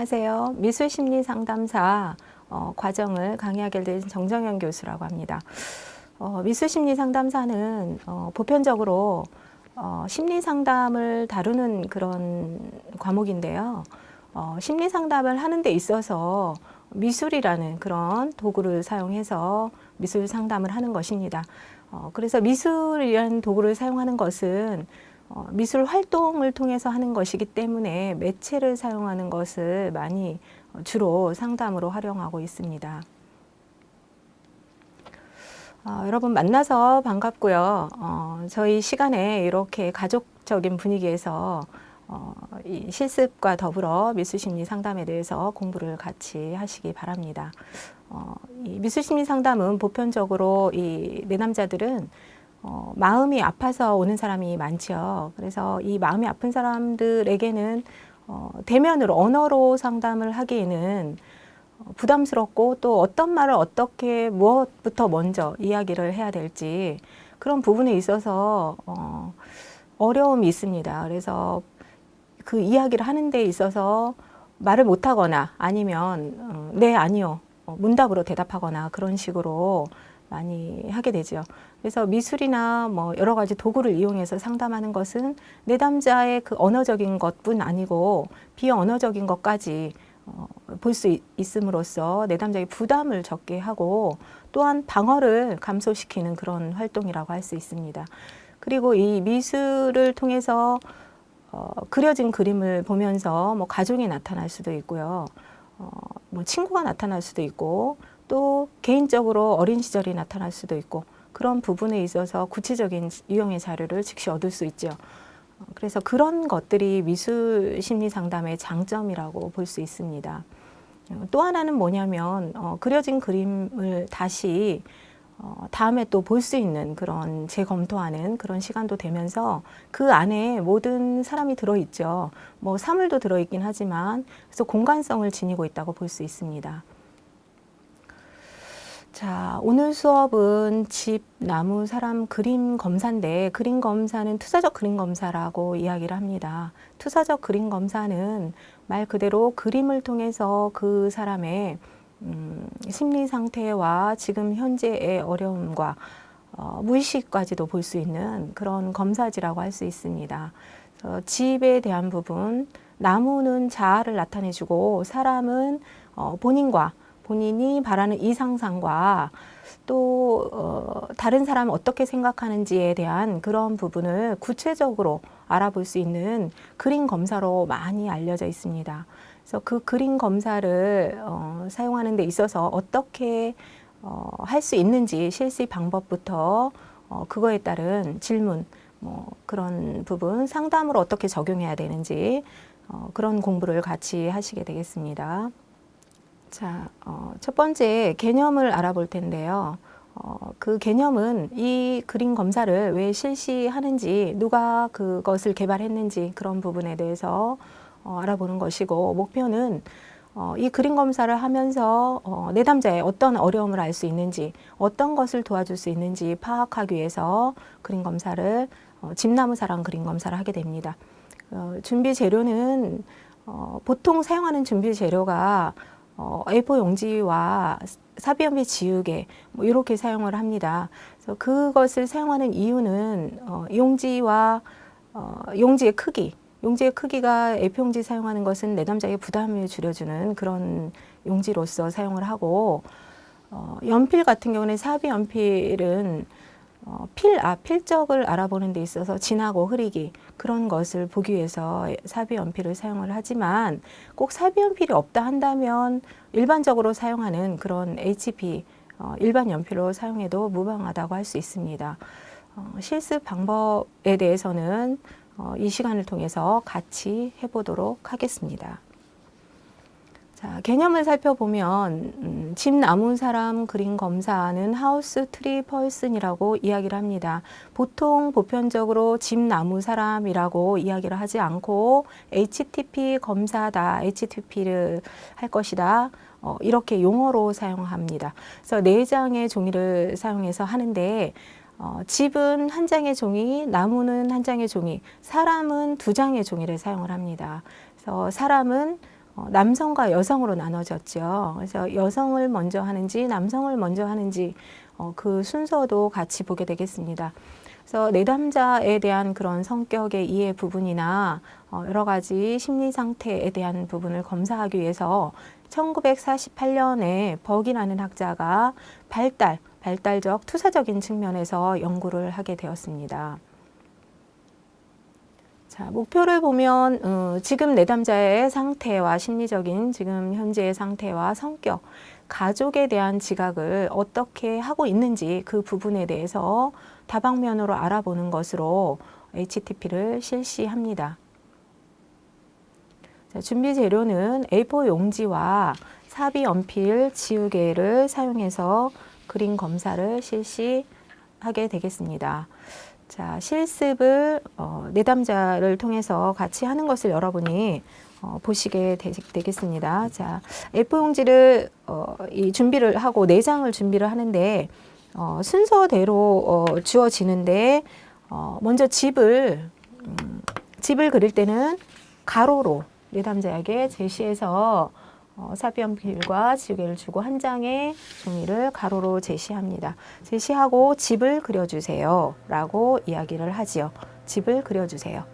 안녕하세요. 미술심리상담사 과정을 강의하게 된 정정현 교수라고 합니다. 미술심리상담사는 보편적으로 심리상담을 다루는 그런 과목인데요. 심리상담을 하는 데 있어서 미술이라는 그런 도구를 사용해서 미술 상담을 하는 것입니다. 그래서 미술이라는 도구를 사용하는 것은 미술 활동을 통해서 하는 것이기 때문에 매체를 사용하는 것을 많이 주로 상담으로 활용하고 있습니다. 여러분 만나서 반갑고요. 저희 시간에 이렇게 가족적인 분위기에서 이 실습과 더불어 미술심리 상담에 대해서 공부를 같이 하시기 바랍니다. 이 미술심리 상담은 보편적으로 이 내남자들은 마음이 아파서 오는 사람이 많죠. 그래서 이 마음이 아픈 사람들에게는 대면으로 언어로 상담을 하기에는 부담스럽고 또 어떤 말을 어떻게 무엇부터 먼저 이야기를 해야 될지 그런 부분에 있어서 어려움이 있습니다. 그래서 그 이야기를 하는 데 있어서 말을 못하거나 아니면 네, 아니요, 문답으로 대답하거나 그런 식으로 많이 하게 되죠. 그래서 미술이나 뭐 여러 가지 도구를 이용해서 상담하는 것은 내담자의 그 언어적인 것뿐 아니고 비언어적인 것까지 볼 수 있음으로써 내담자의 부담을 적게 하고 또한 방어를 감소시키는 그런 활동이라고 할 수 있습니다. 그리고 이 미술을 통해서 그려진 그림을 보면서 뭐 가족이 나타날 수도 있고요. 뭐 친구가 나타날 수도 있고 또 개인적으로 어린 시절이 나타날 수도 있고 그런 부분에 있어서 구체적인 유형의 자료를 즉시 얻을 수 있죠. 그래서 그런 것들이 미술 심리 상담의 장점이라고 볼 수 있습니다. 또 하나는 뭐냐면 그려진 그림을 다시 다음에 또 볼 수 있는 그런 재검토하는 그런 시간도 되면서 그 안에 모든 사람이 들어있죠. 뭐 사물도 들어있긴 하지만 그래서 공간성을 지니고 있다고 볼 수 있습니다. 자, 오늘 수업은 집, 나무, 사람 그림 검사인데 그림 검사는 투사적 그림 검사라고 이야기를 합니다. 투사적 그림 검사는 말 그대로 그림을 통해서 그 사람의 심리 상태와 지금 현재의 어려움과 무의식까지도 볼 수 있는 그런 검사지라고 할 수 있습니다. 집에 대한 부분, 나무는 자아를 나타내주고 사람은 본인이 바라는 이상상과 또 다른 사람이 어떻게 생각하는지에 대한 그런 부분을 구체적으로 알아볼 수 있는 그림 검사로 많이 알려져 있습니다. 그래서 그 그림 검사를 사용하는 데 있어서 어떻게 할 수 있는지 실시 방법부터 그거에 따른 질문 뭐 그런 부분 상담으로 어떻게 적용해야 되는지 그런 공부를 같이 하시게 되겠습니다. 자, 첫 번째 개념을 알아볼 텐데요. 그 개념은 이 그림 검사를 왜 실시하는지, 누가 그것을 개발했는지 그런 부분에 대해서 알아보는 것이고, 목표는 이 그림 검사를 하면서 내담자의 어떤 어려움을 알 수 있는지, 어떤 것을 도와줄 수 있는지 파악하기 위해서 그림 검사를 집나무 사람 그림 검사를 하게 됩니다. 준비 재료는 보통 사용하는 준비 재료가 A4 용지와 사비연필 지우개 뭐 이렇게 사용을 합니다. 그래서 그것을 사용하는 이유는 용지의 크기가 A4 용지 사용하는 것은 내담자의 부담을 줄여주는 그런 용지로서 사용을 하고 연필 같은 경우는 사비연필은 필적을 알아보는 데 있어서 진하고 흐리기 그런 것을 보기 위해서 사비연필을 사용을 하지만 꼭 사비연필이 없다 한다면 일반적으로 사용하는 그런 HB 일반 연필로 사용해도 무방하다고 할 수 있습니다. 실습 방법에 대해서는 이 시간을 통해서 같이 해보도록 하겠습니다. 자, 개념을 살펴보면 집, 나무, 사람 그림 검사는 하우스 트리 퍼슨이라고 이야기를 합니다. 보통 보편적으로 집, 나무, 사람이라고 이야기를 하지 않고 HTP 검사다, HTP를 할 것이다 이렇게 용어로 사용합니다. 그래서 4장의 종이를 사용해서 하는데 집은 한 장의 종이, 나무는 한 장의 종이, 사람은 2장의 종이를 사용을 합니다. 그래서 사람은 남성과 여성으로 나눠졌죠. 그래서 여성을 먼저 하는지 남성을 먼저 하는지 그 순서도 같이 보게 되겠습니다. 그래서 내담자에 대한 그런 성격의 이해 부분이나 여러 가지 심리 상태에 대한 부분을 검사하기 위해서 1948년에 벅이라는 학자가 발달적 투사적인 측면에서 연구를 하게 되었습니다. 자, 목표를 보면 지금 내담자의 상태와 심리적인 지금 현재의 상태와 성격, 가족에 대한 지각을 어떻게 하고 있는지 그 부분에 대해서 다방면으로 알아보는 것으로 HTP를 실시합니다. 자, 준비 재료는 A4 용지와 사비 연필 지우개를 사용해서 그림 검사를 실시하게 되겠습니다. 자, 실습을 내담자를 통해서 같이 하는 것을 여러분이 보시게 되겠습니다. 자, A4 용지를 이 준비를 하고 4장을 준비를 하는데 순서대로 주어지는데 먼저 집을 그릴 때는 가로로 내담자에게 제시해서 사비연필과 지우개를 주고 한 장의 종이를 가로로 제시합니다. 제시하고 집을 그려주세요 라고 이야기를 하지요. 집을 그려주세요.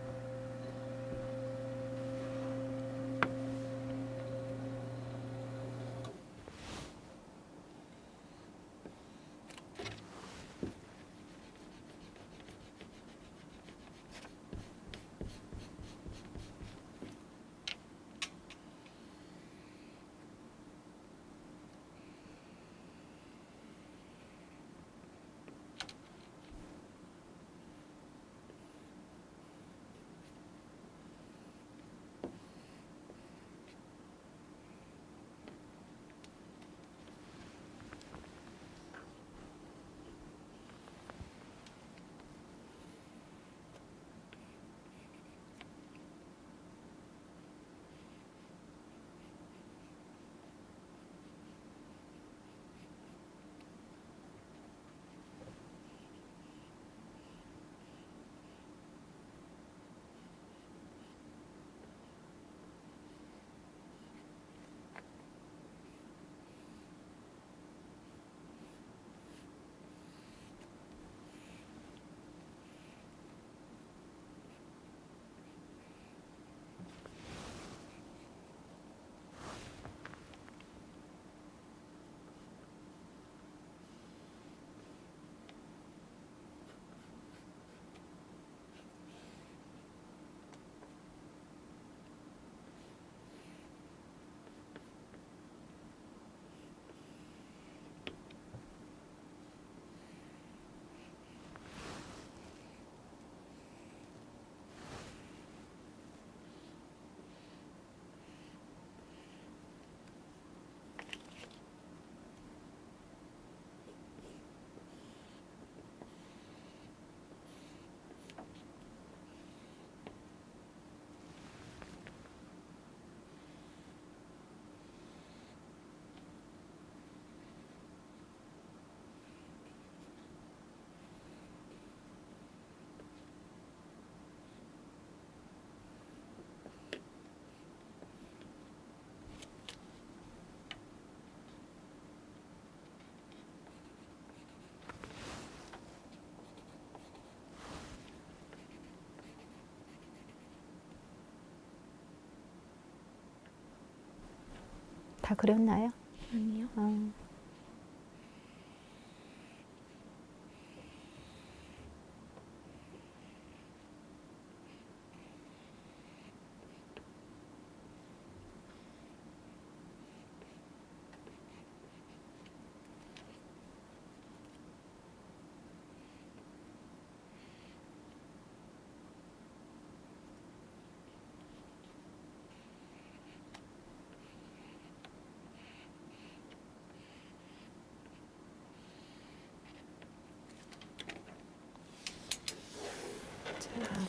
다 그렸나요? 아니요.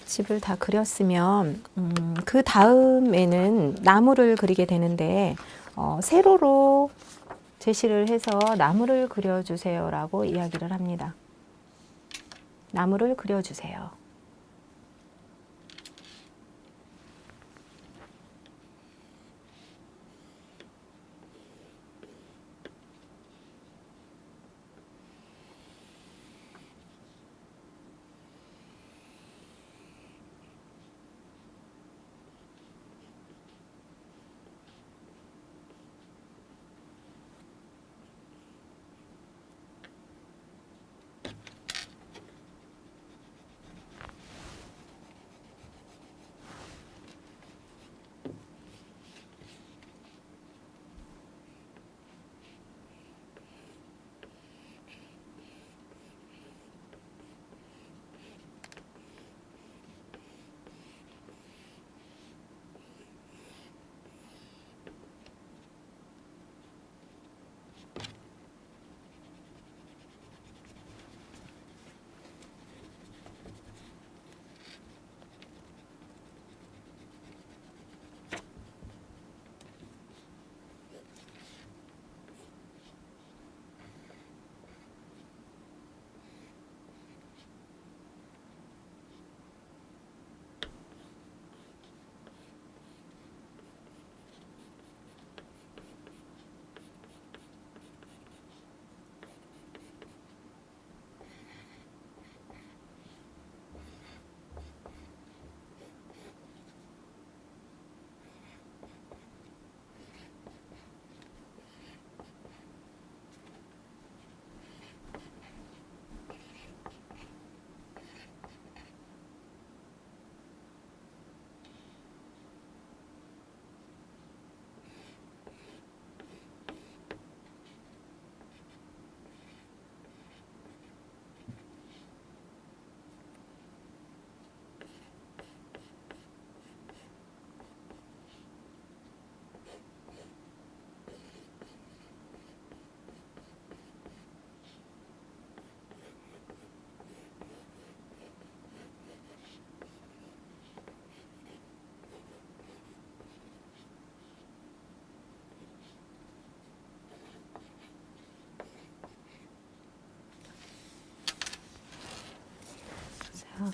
집을 다 그렸으면 그 다음에는 나무를 그리게 되는데 세로로 제시를 해서 나무를 그려주세요 라고 이야기를 합니다. 나무를 그려주세요.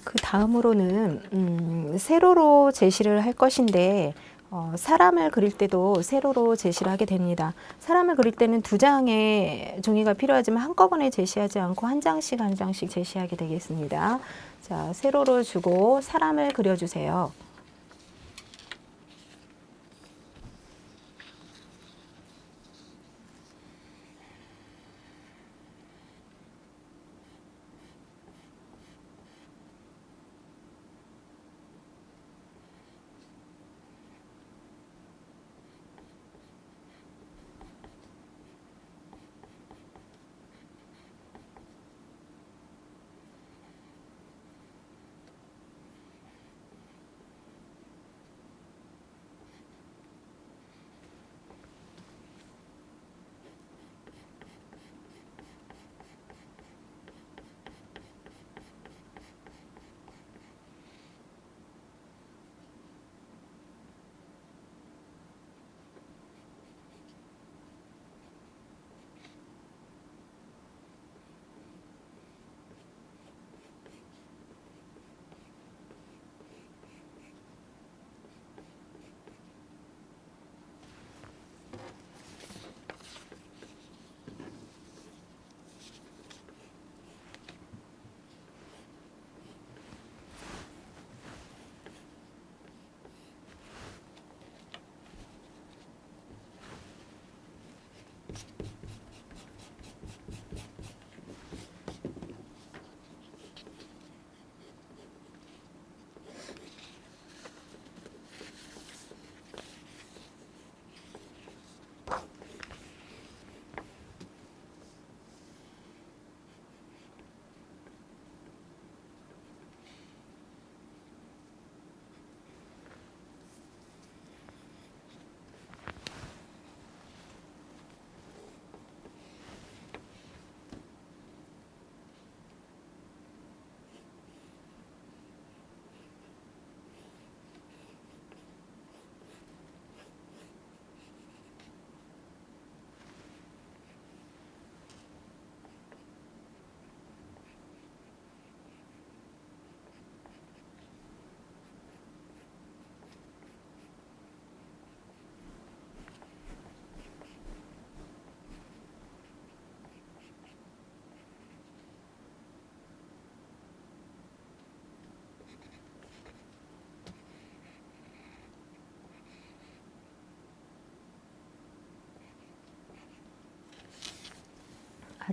그 다음으로는 세로로 제시를 할 것인데 사람을 그릴 때도 세로로 제시를 하게 됩니다. 사람을 그릴 때는 두 장의 종이가 필요하지만 한꺼번에 제시하지 않고 한 장씩 한 장씩 제시하게 되겠습니다. 자, 세로로 주고 사람을 그려주세요.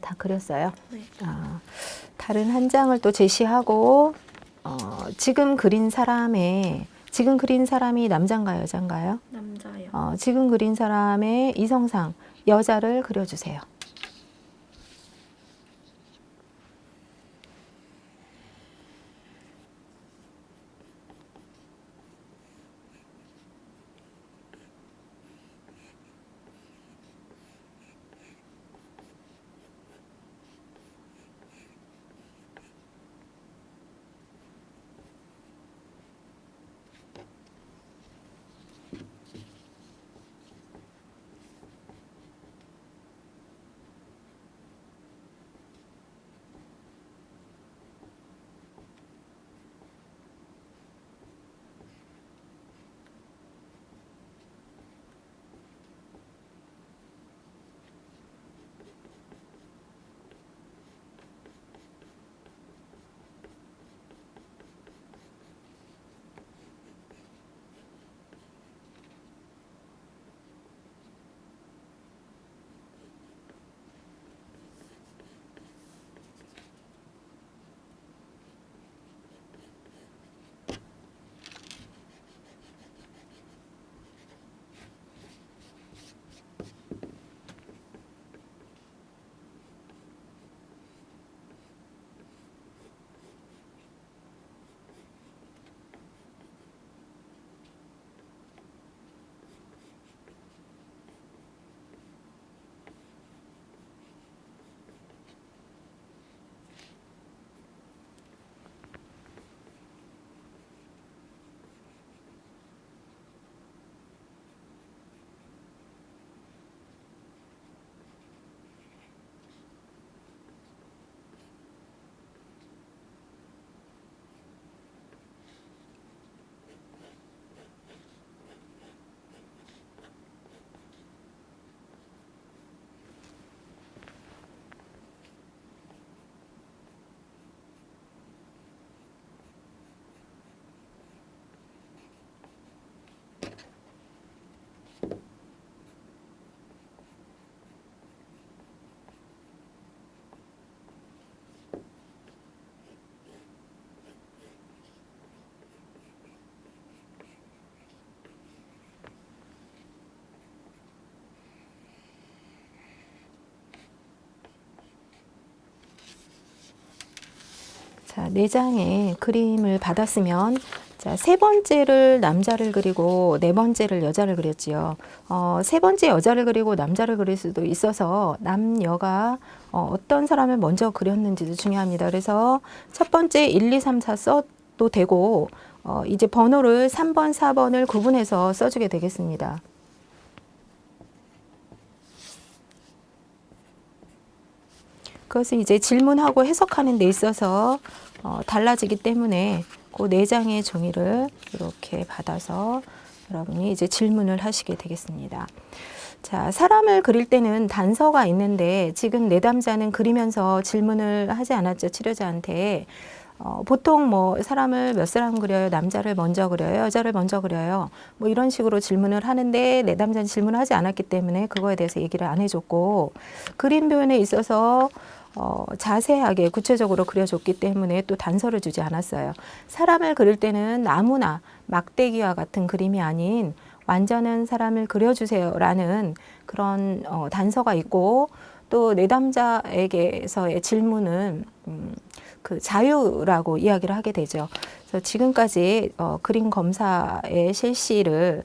다 그렸어요? 네. 다른 한 장을 또 제시하고 지금 그린 사람이 남자인가요, 여자인가요? 남자요. 지금 그린 사람의 이성상 여자를 그려주세요. 자, 4장의 그림을 받았으면 자, 3번째를 남자를 그리고 4번째를 여자를 그렸지요. 3번째 여자를 그리고 남자를 그릴 수도 있어서 남녀가 어떤 사람을 먼저 그렸는지도 중요합니다. 그래서 첫 번째 1, 2, 3, 4 써도 되고 이제 번호를 3번, 4번을 구분해서 써주게 되겠습니다. 그것은 이제 질문하고 해석하는 데 있어서 달라지기 때문에 그 4장의 종이를 이렇게 받아서 여러분이 이제 질문을 하시게 되겠습니다. 자, 사람을 그릴 때는 단서가 있는데 지금 내담자는 그리면서 질문을 하지 않았죠, 치료자한테. 보통 뭐 사람을 몇 사람 그려요? 남자를 먼저 그려요? 여자를 먼저 그려요? 뭐 이런 식으로 질문을 하는데 내담자는 질문을 하지 않았기 때문에 그거에 대해서 얘기를 안 해줬고, 그림 표현에 있어서 자세하게 구체적으로 그려줬기 때문에 또 단서를 주지 않았어요. 사람을 그릴 때는 아무나 막대기와 같은 그림이 아닌 완전한 사람을 그려주세요라는 그런 단서가 있고, 또 내담자에게서의 질문은 그 자유라고 이야기를 하게 되죠. 그래서 지금까지 그림 검사의 실시를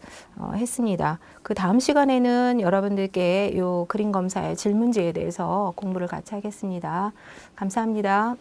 했습니다. 그 다음 시간에는 여러분들께 이 그림 검사의 질문지에 대해서 공부를 같이 하겠습니다. 감사합니다.